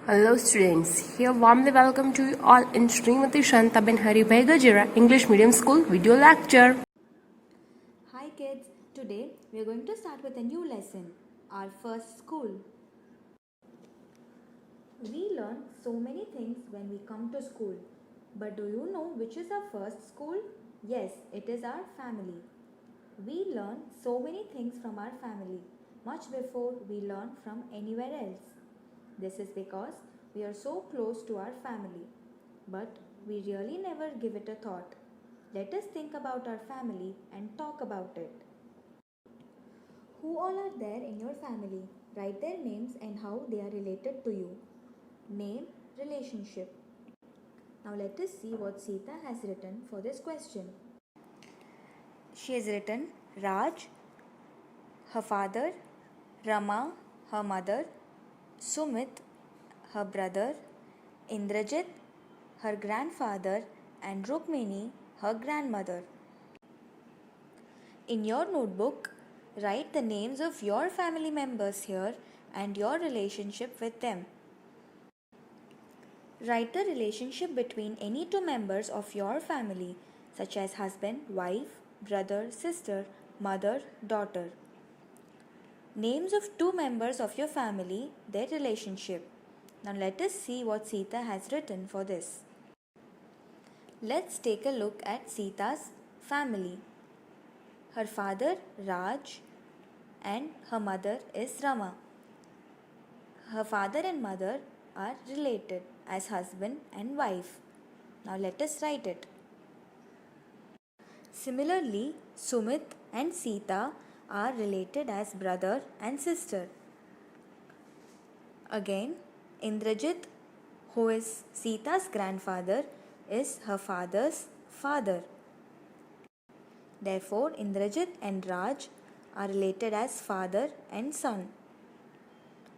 Hello students, here warmly welcome to you all in Srimati Shantaben Haribhai Gajera English Medium School video lecture. Hi kids, today we are going to start with a new lesson, our first school. We learn so many things when we come to school. But do you know which is our first school? Yes, it is our family. We learn so many things from our family, much before we learn from anywhere else. This is because we are so close to our family, but we really never give it a thought. Let us think about our family and talk about it. Who all are there in your family? Write their names and how they are related to you. Name, relationship. Now let us see what Sita has written for this question. She has written Raj, her father, Rama, her mother, Sumit, her brother, Indrajit, her grandfather, and Rukmini, her grandmother. In your notebook, write the names of your family members here and your relationship with them. Write the relationship between any two members of your family, such as husband, wife, brother, sister, mother, daughter. Names of two members of your family, their relationship. Now let us see what Sita has written for this. Let's take a look at Sita's family. Her father Raj and her mother is Rama. Her father and mother are related as husband and wife. Now let us write it. Similarly, Sumit and Sita are related as brother and sister. Again, Indrajit, who is Sita's grandfather, is her father's father. Therefore, Indrajit and Raj are related as father and son.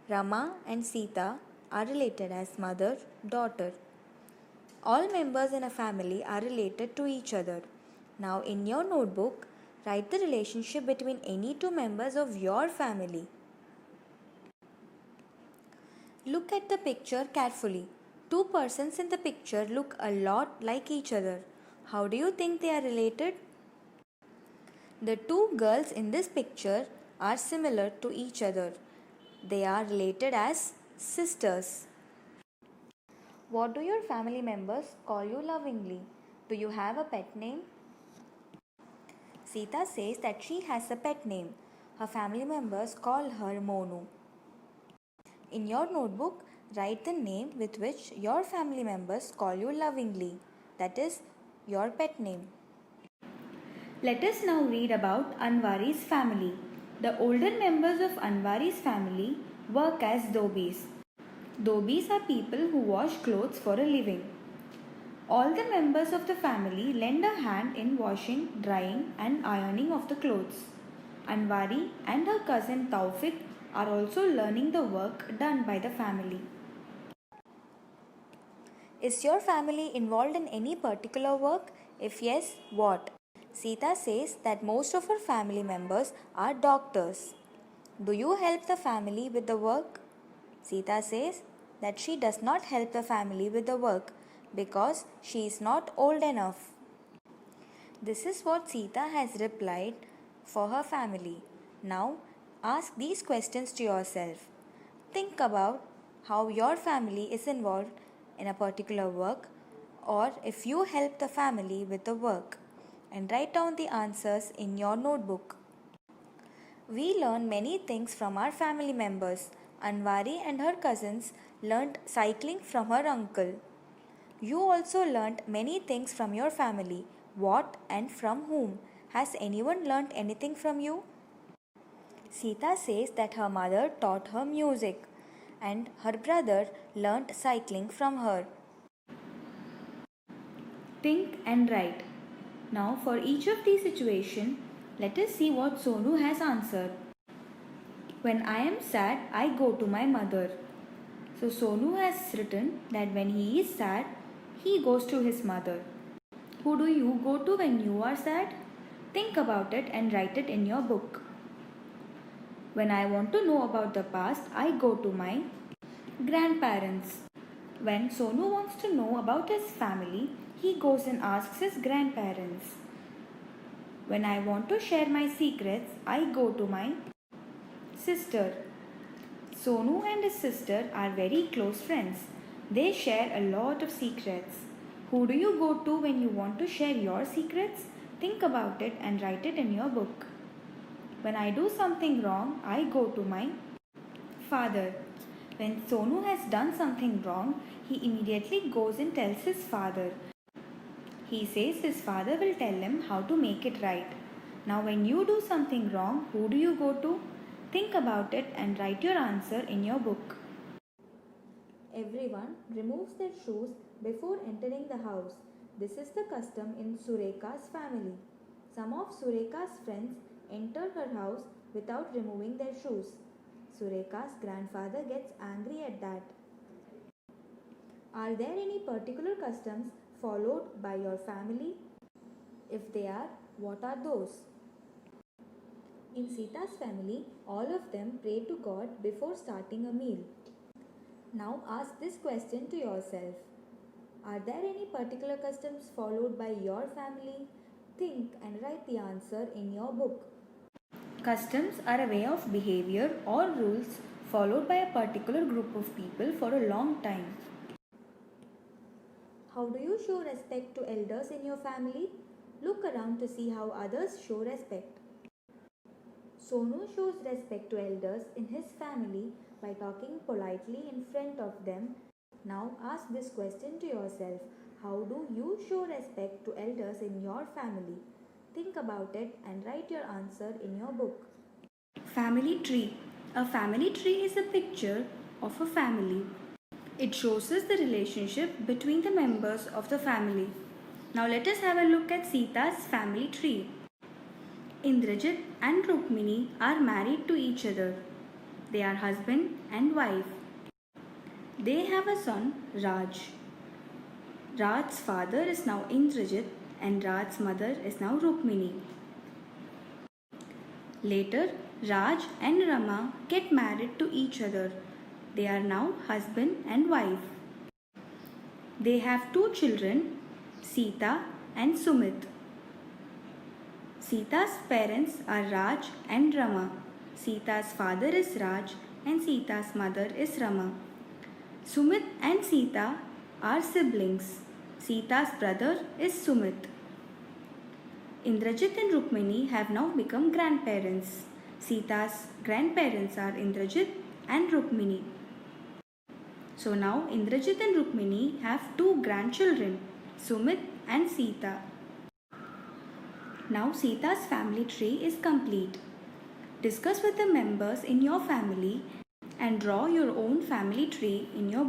Rama and Sita are related as mother, daughter. All members in a family are related to each other. Now, in your notebook, write the relationship between any two members of your family. Look at the picture carefully. Two persons in the picture look a lot like each other. How do you think they are related? The two girls in this picture are similar to each other. They are related as sisters. What do your family members call you lovingly? Do you have a pet name? Sita says that she has a pet name. Her family members call her Monu. In your notebook, write the name with which your family members call you lovingly. That is your pet name. Let us now read about Anwari's family. The older members of Anwari's family work as dhobis. Dhobis are people who wash clothes for a living. All the members of the family lend a hand in washing, drying and ironing of the clothes. Anwari and her cousin Taufik are also learning the work done by the family. Is your family involved in any particular work? If yes, what? Sita says that most of her family members are doctors. Do you help the family with the work? Sita says that she does not help the family with the work because she is not old enough. This is what Sita has replied for her family. Now ask these questions to yourself. Think about how your family is involved in a particular work or if you help the family with the work, and write down the answers in your notebook. We learn many things from our family members. Anwari and her cousins learnt cycling from her uncle. You also learnt many things from your family. What and from whom? Has anyone learnt anything from you? Sita says that her mother taught her music and her brother learnt cycling from her. Think and write. Now for each of these situations, let us see what Sonu has answered. When I am sad, I go to my mother. So Sonu has written that when he is sad, he goes to his mother. Who do you go to when you are sad? Think about it and write it in your book. When I want to know about the past, I go to my Grandparents. When Sonu wants to know about his family, he goes and asks his grandparents. When I want to share my secrets, I go to my sister. Sonu and his sister are very close friends. They share a lot of secrets. Who do you go to when you want to share your secrets? Think about it and write it in your book. When I do something wrong, I go to my father. When Sonu has done something wrong, he immediately goes and tells his father. He says his father will tell him how to make it right. Now, when you do something wrong, who do you go to? Think about it and write your answer in your book. Everyone removes their shoes before entering the house. This is the custom in Sureka's family. Some of Sureka's friends enter her house without removing their shoes. Sureka's grandfather gets angry at that. Are there any particular customs followed by your family? If they are, what are those? In Sita's family, all of them pray to God before starting a meal. Now ask this question to yourself. Are there any particular customs followed by your family? Think and write the answer in your book. Customs are a way of behavior or rules followed by a particular group of people for a long time. How do you show respect to elders in your family? Look around to see how others show respect. Sonu shows respect to elders in his family by talking politely in front of them. Now ask this question to yourself. How do you show respect to elders in your family? Think about it and write your answer in your book. Family tree. A family tree is a picture of a family. It shows us the relationship between the members of the family. Now let us have a look at Sita's family tree. Indrajit and Rukmini are married to each other. They are husband and wife. They have a son, Raj. Raj's father is now Indrajit and Raj's mother is now Rukmini. Later, Raj and Rama get married to each other. They are now husband and wife. They have two children, Sita and Sumit. Sita's parents are Raj and Rama. Sita's father is Raj and Sita's mother is Rama. Sumit and Sita are siblings. Sita's brother is Sumit. Indrajit and Rukmini have now become grandparents. Sita's grandparents are Indrajit and Rukmini. So now Indrajit and Rukmini have two grandchildren, Sumit and Sita. Now Sita's family tree is complete. Discuss with the members in your family and draw your own family tree in your